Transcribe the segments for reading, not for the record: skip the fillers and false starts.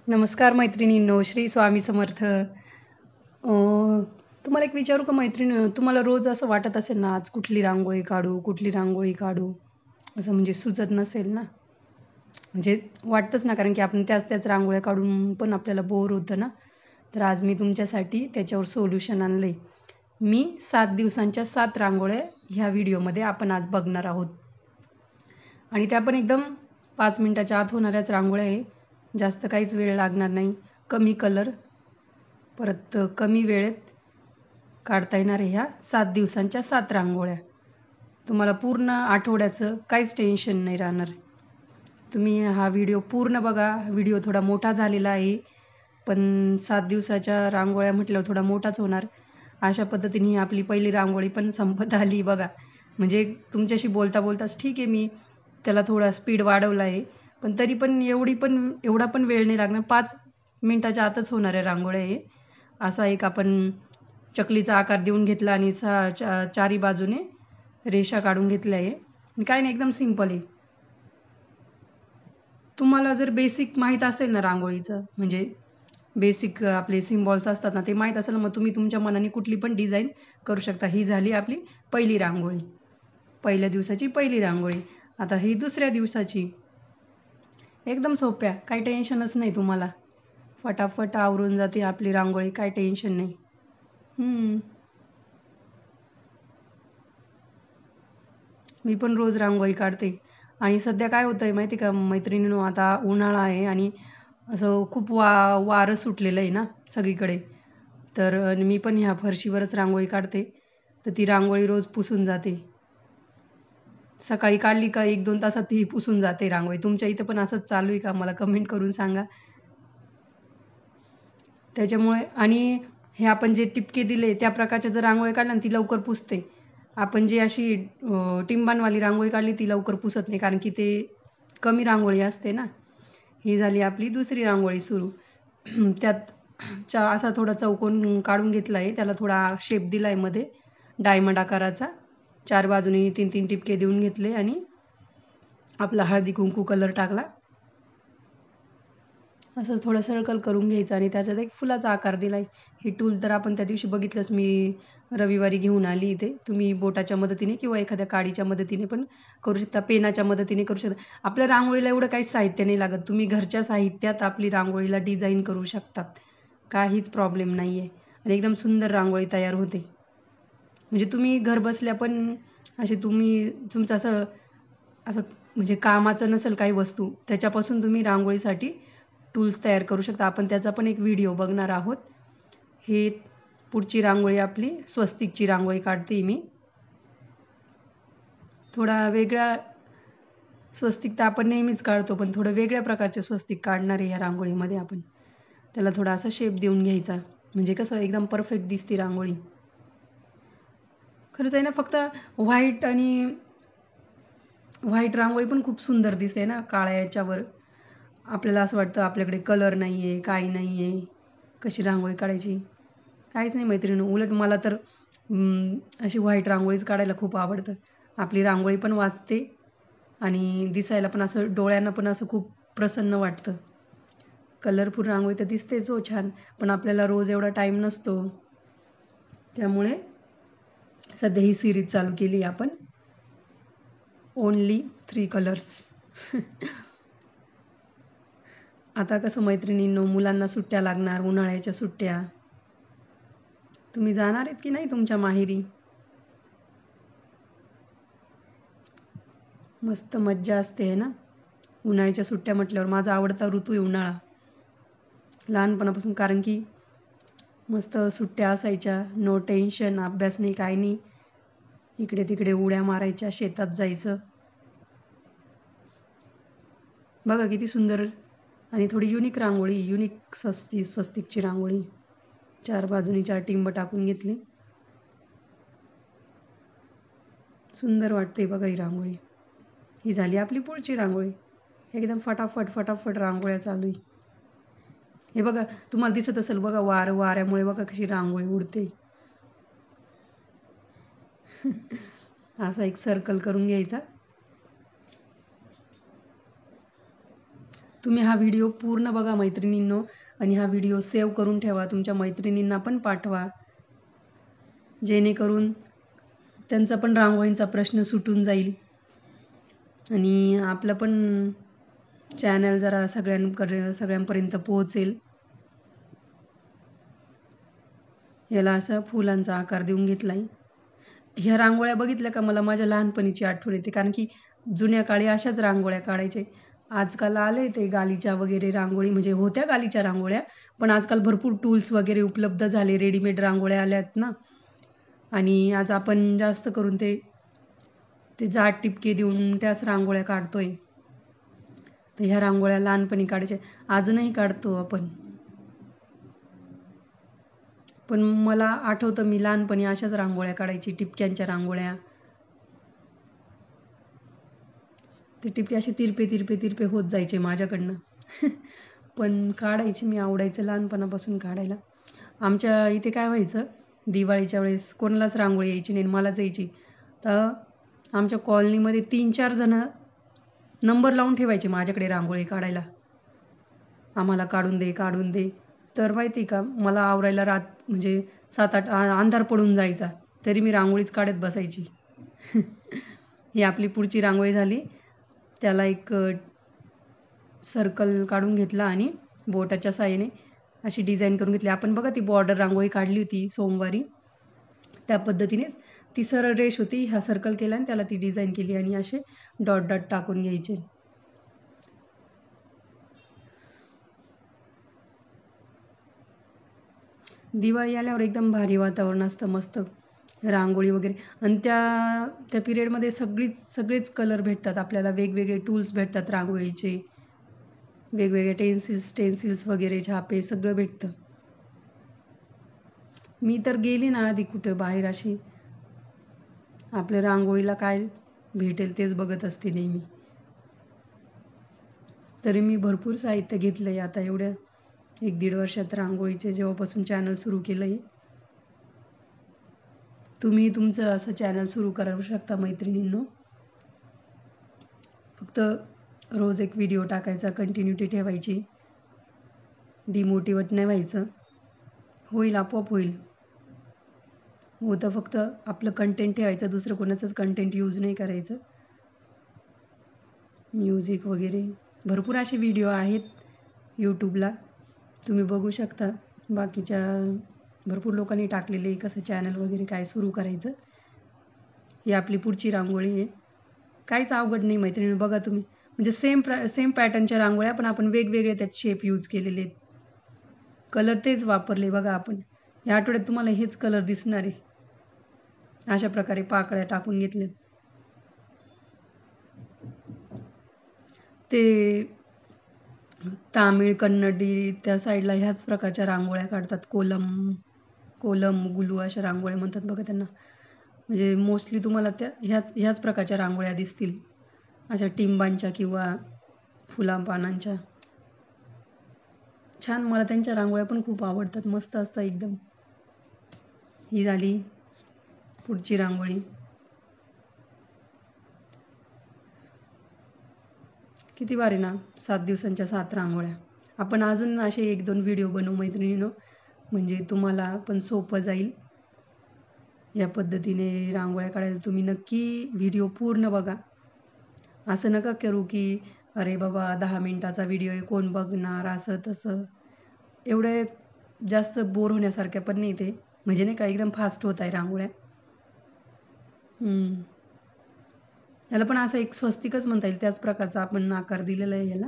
नमस्कार मैत्रिणींनो, श्री स्वामी समर्थ. तुम्हाला एक विचारू का मैत्रिणी, तुम्हाला रोज असं वाटत असेल ना, आज कुठली रांगोळी काढू, कुठली रांगोळी काढू, असं म्हणजे सुचत नसेल ना? म्हणजे वाटतंच ना, कारण की आपण त्याच रांगोळ्या काढून पण आपल्याला बोर होतं ना. तर आज मी तुमच्यासाठी त्याच्यावर सोल्युशन आणलंय. मी 7 दिवसांच्या 7 रांगोळ्या ह्या व्हिडिओमध्ये आपण आज बघणार आहोत. आणि त्या पण एकदम 5 मिनिटाच्या आत होणाऱ्याच रांगोळ्या आहे. जास्त काहीच वेळ लागणार नाही. कमी कलर, परत कमी वेळेत काढता येणार ह्या 7 दिवसांच्या 7 रांगोळ्या. तुम्हाला पूर्ण आठवड्याचं काहीच टेन्शन नाही राहणार. तुम्ही हा व्हिडिओ पूर्ण बघा. व्हिडिओ थोडा मोठा झालेला आहे, पण 7 दिवसाच्या रांगोळ्या म्हटल्यावर थोडा मोठाच होणार. अशा पद्धतीने ही आपली पहिली रांगोळी पण संपत आली बघा. म्हणजे तुमच्याशी बोलता बोलताच ठीक आहे, मी त्याला थोडा स्पीड वाढवला आहे, पण तरी पण एवढा पण वेळ नाही लागणार. 5 मिनिटाच्या आतच होणाऱ्या रांगोळ्या आहे. असा एक आपण चकलीचा आकार देऊन घेतला आणि चारी बाजूने रेषा काढून घेतल्या आहे. आणि काय नाही, एकदम सिंपल आहे. तुम्हाला जर बेसिक माहीत असेल ना रांगोळीचं, म्हणजे बेसिक आपले सिम्बॉल्स असतात ना, ते माहीत असेल ना, मग तुम्ही तुमच्या मनाने कुठली पण डिझाईन करू शकता. ही झाली आपली पहिली रांगोळी, पहिल्या दिवसाची पहिली रांगोळी. आता ही दुसऱ्या दिवसाची. एकदम सोप्या, काही टेन्शनच नाही तुम्हाला. फटाफट आवरून जाते आपली रांगोळी, काय टेन्शन नाही. मी पण रोज रांगोळी काढते. आणि सध्या काय होतं आहे माहिती का मैत्रिणींनो, आता उन्हाळा आहे आणि असं खूप वारं सुटलेलं आहे ना सगळीकडे. तर मी पण ह्या फरशीवरच रांगोळी काढते. तर ती रांगोळी रोज पुसून जाते. सकाळी काढली का 1-2 तासात ती पुसून जाते रांगोळी. तुमच्या इथं पण असंच चालू आहे का? मला कमेंट करून सांगा. त्याच्यामुळे आणि हे आपण जे टिपके दिले त्या प्रकारच्या जर रांगोळी काढल्या ना, ती लवकर पुसते. आपण जी अशी टिंबांवाली रांगोळी काढली ती लवकर पुसत नाही, कारण की ते कमी रांगोळी असते ना. ही झाली आपली दुसरी रांगोळी सुरू. त्यात असा थोडा चौकोन काढून घेतला आहे, त्याला थोडा शेप दिला आहे मध्ये डायमंड आकाराचा. 4 बाजूनी 3-3 टिपके देऊन घेतले आणि आपला हळदी कुंकू कलर टाकला. असं थोडं सर्कल करून घ्यायचं आणि त्याच्यात एक फुलाचा आकार दिला आहे. हे टूल तर आपण त्या दिवशी बघितलंच, मी रविवारी घेऊन आली इथे. तुम्ही बोटाच्या मदतीने किंवा एखाद्या काडीच्या मदतीने पण करू शकता, पेनाच्या मदतीने करू शकता. आपल्या रांगोळीला एवढं काही साहित्य नाही लागत. तुम्ही घरच्या साहित्यात आपली रांगोळीला डिझाईन करू शकतात, काहीच प्रॉब्लेम नाही आहे. आणि एकदम सुंदर रांगोळी तयार होते. म्हणजे तुम्ही घर बसल्या पण असे तुमचं असं असं म्हणजे कामाचं नसेल काही वस्तू, त्याच्यापासून तुम्ही रांगोळीसाठी टूल्स तयार करू शकता. आपण त्याचा पण एक व्हिडिओ बघणार आहोत. हे पुढची रांगोळी आपली स्वस्तिकची रांगोळी काढते मी. थोडा वेगळा स्वस्तिक तर आपण नेहमीच काढतो, पण थोडं वेगळ्या प्रकारचे स्वस्तिक काढणार आहे या रांगोळीमध्ये आपण. त्याला थोडा असा शेप देऊन घ्यायचा, म्हणजे कसं एकदम परफेक्ट दिसते रांगोळी. खरंच आहे ना, फक्त व्हाईट रांगोळी पण खूप सुंदर दिसते ना काळ्या याच्यावर. आपल्याला असं वाटतं आपल्याकडे कलर नाही आहे, काही नाही आहे, कशी रांगोळी काढायची. काहीच नाही मैत्रिणी, उलट मला तर अशी व्हाईट रांगोळीच काढायला खूप आवडतं. आपली रांगोळी पण वाचते आणि दिसायला पण असं डोळ्यांना पण असं खूप प्रसन्न वाटतं. कलरफुल रांगोळी तर दिसतेच हो छान, पण आपल्याला रोज एवढा टाईम नसतो. त्यामुळे सध्या ही सिरीज चालू केली आपण, ओनली 3 कलर्स. आता कसं मैत्रिणींनो, मुलांना सुट्ट्या लागणार, उन्हाळ्याच्या सुट्ट्या. तुम्ही जाणार आहेत की नाही तुमच्या माहेरी? मस्त मज्जा असते आहे ना उन्हाळ्याच्या सुट्ट्या म्हटल्यावर. माझा आवडता ऋतू आहे उन्हाळा लहानपणापासून, कारण की मस्त सुट्ट्या असायच्या, नो टेन्शन, अभ्यास नाही, काही नाही. इकडे तिकडे उड्या मारायच्या, शेतात जायचं. बघा किती सुंदर आणि थोडी युनिक रांगोळी, युनिक स्वस्तिकची रांगोळी. 4 बाजूनी 4 टिंब टाकून घेतली. सुंदर वाटते बघा ही रांगोळी. ही झाली आपली पुढची रांगोळी. एकदम फटाफट फटाफट रांगोळ्या चालू आहे. हे बघा, तुम्हाला दिसत असेल बघा, वाऱ्यामुळे बघा कशी रांगोळी उडते. असा एक सर्कल करून घ्यायचा. तुम्ही हा व्हिडिओ पूर्ण बघा मैत्रिणींनो, आणि हा व्हिडिओ सेव्ह करून ठेवा, तुमच्या मैत्रिणींना पण पाठवा, जेणेकरून त्यांचा पण रांगोळींचा प्रश्न सुटून जाईल आणि आपलं पण चॅनल जरा सगळ्यांपर्यंत पोहोचेल. याला असा फुलांचा आकार देऊन घेतलाय. ह्या रांगोळ्या बघितल्या का मला माझ्या लहानपणीची आठवण येते, कारण की जुन्या काळी अशाच रांगोळ्या काढायचे. आजकाल आले ते गालिच्या वगैरे रांगोळी, म्हणजे होत्या गालिच्या रांगोळ्या, पण आजकाल भरपूर टूल्स वगैरे उपलब्ध झाले, रेडीमेड रांगोळ्या आल्यात ना. आणि आज आपण जास्त करून ते जाड टिपके देऊन त्याच रांगोळ्या काढतोय. तर ह्या रांगोळ्या लहानपणी काढायच्या, अजूनही काढतो आपण. पण मला आठवतं मी लहानपणी अशाच रांगोळ्या काढायची, टिपक्यांच्या रांगोळ्या. ते टिपके असे तिरपे होत जायचे माझ्याकडनं. पण काढायची मी, आवडायचं लहानपणापासून काढायला. आमच्या इथे काय व्हायचं, दिवाळीच्या वेळेस कोणालाच रांगोळी यायची नाही, मलाच यायची. तर आमच्या कॉलनीमध्ये 3-4 जण नंबर लावून ठेवायचे माझ्याकडे रांगोळी काढायला, आम्हाला काढून दे. तर माहिती का, मला आवरायला म्हणजे 7-8 अंधार पडून जायचा, तरी मी रांगोळीच काढत बसायची. ही आपली पुढची रांगोळी झाली. त्याला एक सर्कल काढून घेतला आणि बोटाच्या साहाय्याने अशी डिझाईन करून घेतली. आपण बघा ती बॉर्डर रांगोळी काढली होती सोमवारी, त्या पद्धतीनेच ती सरळ रेष होती, हा सर्कल केला आणि त्याला ती डिझाईन केली आणि असे डॉट डॉट टाकून घ्यायचे. दिवाळी आल्यावर एकदम भारी वातावरण असतं, मस्त रांगोळी वगैरे. आणि त्या पिरियडमध्ये सगळेच कलर भेटतात आपल्याला, वेगवेगळे टूल्स भेटतात रांगोळीचे, वेगवेगळे स्टेन्सिल्स वगैरे, छापे, सगळं भेटतं. मी तर गेली ना आधी कुठं बाहेर, अशी आपल्या रांगोळीला काय भेटेल तेच बघत असते नेहमी. तरी मी भरपूर साहित्य घेतलंय आता एवढ्या 1-1.5 वर्षात रांगोळीचे, जेव्हापासून चॅनल सुरू केलंय. तुम्ही तुमचं असं चॅनल सुरू करू शकता मैत्रिणींनो. फक्त रोज एक व्हिडिओ टाकायचा, कंटिन्युटी ठेवायची, डिमोटिवेट नाही व्हायचं. होईल, आपोआप होईल. होतं फक्त आपलं कंटेंट ठेवायचं, दुसरं कोणाचंच कंटेंट यूज नाही करायचं. म्युझिक वगैरे भरपूर असे व्हिडिओ आहेत यूट्यूबला, तुम्ही बघू शकता. बाकीच्या भरपूर लोकांनी टाकलेले कसं चॅनल वगैरे काय सुरू करायचं. ही आपली पुढची रांगोळी आहे, काहीच अवघड नाही मैत्रिणी. बघा तुम्ही, म्हणजे सेम पॅटर्नच्या रांगोळ्या, पण आपण वेगवेगळे त्यात शेप यूज केलेले आहेत, कलर तेच वापरले. बघा आपण या आठवड्यात तुम्हाला हेच कलर दिसणार आहे. अशा प्रकारे पाकळ्या टाकून घेतल्यात. ते तामिळ, कन्नडी त्या साईडला ह्याच प्रकारच्या रांगोळ्या काढतात. कोलम, गुलू अशा रांगोळ्या म्हणतात बघा त्यांना. म्हणजे मोस्टली तुम्हाला त्या ह्याच प्रकारच्या रांगोळ्या दिसतील, अशा टिंबांच्या किंवा फुलापानांच्या. छान, मला त्यांच्या रांगोळ्या पण खूप आवडतात, मस्त असतात एकदम. ही झाली पुढची रांगोळी. किती भारी ना, 7 दिवसांच्या 7 रांगोळ्या. आपण अजून असे 1-2 व्हिडिओ बनवू मैत्रिणींनो, म्हणजे तुम्हाला पण सोपं जाईल या पद्धतीने रांगोळ्या काढायला. तुम्ही नक्की व्हिडिओ पूर्ण बघा. असं नका करू की अरे बाबा 10 मिनिटाचा व्हिडिओ आहे, कोण बघणार, असं तसं. एवढं जास्त बोर होण्यासारख्या पण नाही ते, म्हणजे नाही का एकदम फास्ट होत आहे रांगोळ्या. याला पण असं एक स्वस्तिकच म्हणता येईल, त्याच प्रकारचा आपण आकार दिलेला आहे याला.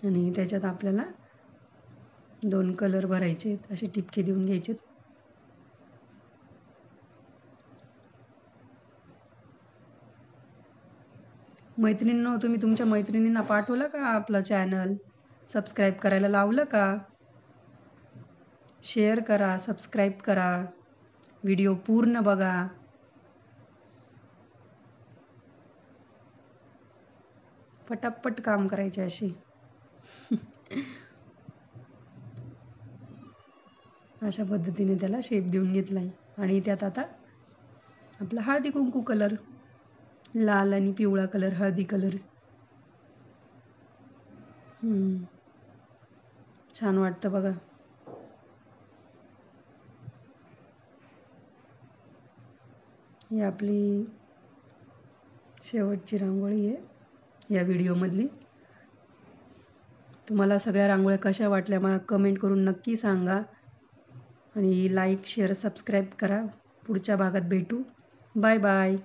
आणि त्याच्यात आपल्याला 2 कलर भरायचे आहेत, असे टिपके देऊन घ्यायचे. मैत्रिणींनो, तुम्ही तुमच्या मैत्रिणींना पाठवलं का आपलं चॅनल? सबस्क्राईब करायला लावलं का? शेअर करा, सबस्क्राईब करा, व्हिडिओ पूर्ण बघा. पटापट काम करायचे अशी. अशा पद्धतीने त्याला शेप देऊन घेतलाय. आणि त्यात आता आपला हळदी कुंकू कलर लाल आणि पिवळा कलर, हळदी कलर. छान वाटतं बघा. ही आपली शेवटची रांगोळी आहे या व्हिडिओमधली. तुम्हाला सगळ्या रांगोळ्या कशा वाटल्या मला कमेंट करून नक्की सांगा. आणि लाईक, शेअर, सबस्क्राईब करा. पुढच्या भागात भेटू. Bye bye.